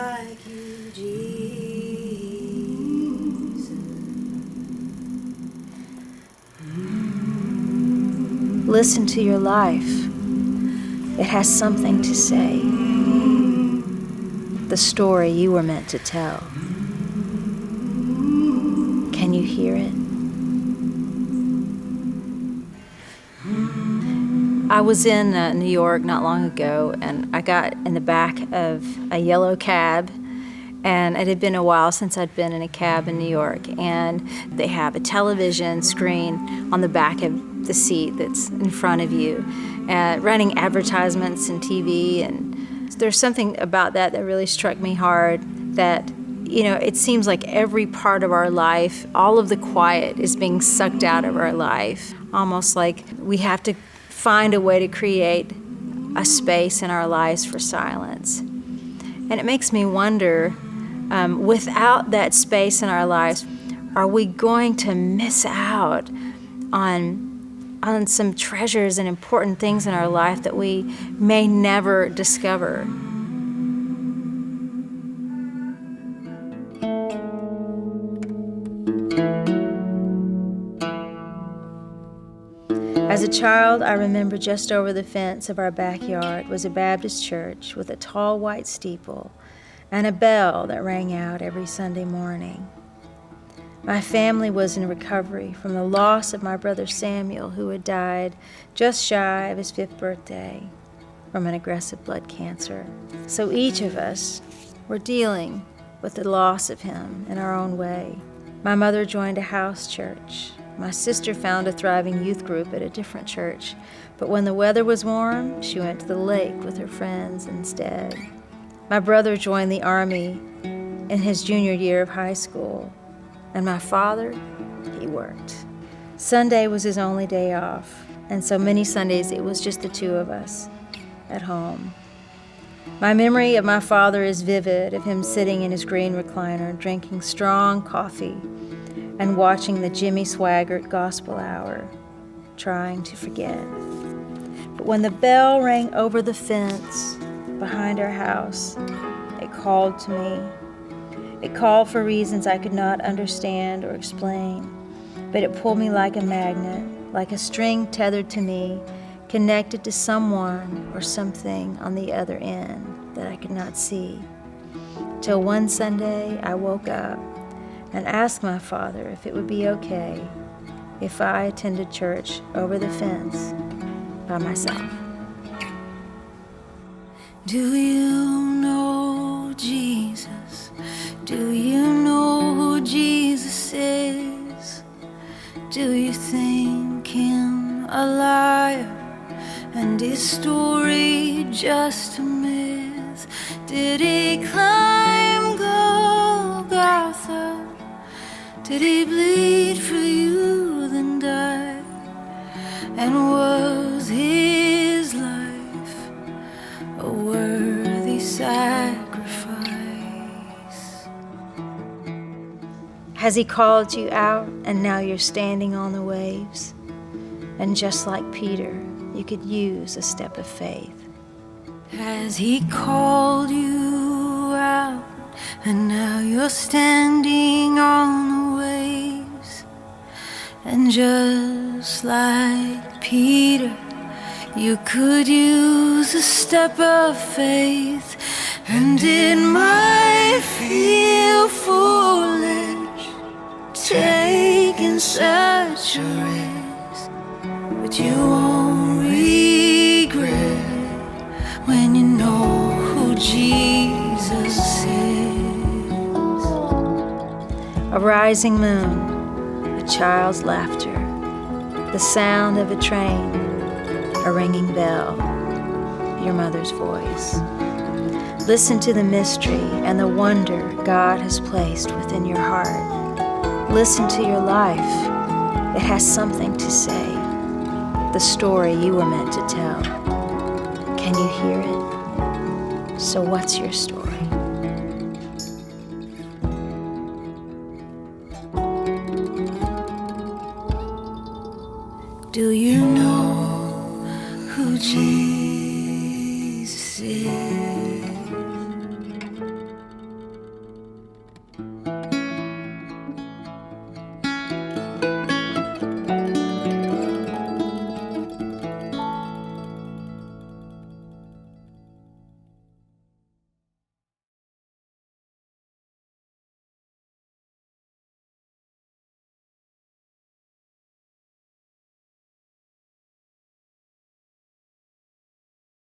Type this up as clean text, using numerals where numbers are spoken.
like you, Jesus. Listen to your life. It has something to say. The story you were meant to tell. Can you hear it? I was in New York not long ago, and I got in the back of a yellow cab, and it had been a while since I'd been in a cab in New York, and they have a television screen on the back of the seat that's in front of you, running advertisements and TV, and there's something about that that really struck me hard, that it seems like every part of our life, all of the quiet is being sucked out of our life, almost like we have to find a way to create a space in our lives for silence. And it makes me wonder, without that space in our lives, are we going to miss out on some treasures and important things in our life that we may never discover? As a child, I remember just over the fence of our backyard was a Baptist church with a tall white steeple and a bell that rang out every Sunday morning. My family was in recovery from the loss of my brother Samuel, who had died just shy of his 5th birthday from an aggressive blood cancer. So each of us were dealing with the loss of him in our own way. My mother joined a house church. My sister found a thriving youth group at a different church, but when the weather was warm, she went to the lake with her friends instead. My brother joined the Army in his junior year of high school, and my father, he worked. Sunday was his only day off, and so many Sundays it was just the two of us at home. My memory of my father is vivid, of him sitting in his green recliner, drinking strong coffee, and watching the Jimmy Swaggart Gospel Hour, trying to forget. But when the bell rang over the fence behind our house, it called to me. It called for reasons I could not understand or explain, but it pulled me like a magnet, like a string tethered to me, connected to someone or something on the other end that I could not see. Till one Sunday I woke up and asked my father if it would be okay if I attended church over the fence by myself. Do you know Jesus? Do you know who Jesus is? Do you think him a liar and his story just a myth? Did he climb Golgotha? Did he bleed for you, then die? And was his life a worthy sacrifice? Has he called you out and now you're standing on the waves? And just like Peter, you could use a step of faith. Has he called you out and now you're standing on the waves? And just like Peter, you could use a step of faith. And it might feel foolish taking such a risk, but you won't regret when you know who Jesus is. A rising moon, a child's laughter, the sound of a train, a ringing bell, your mother's voice. Listen to the mystery and the wonder God has placed within your heart. Listen to your life. It has something to say. The story you were meant to tell. Can you hear it? So what's your story? Do you know who Jesus is?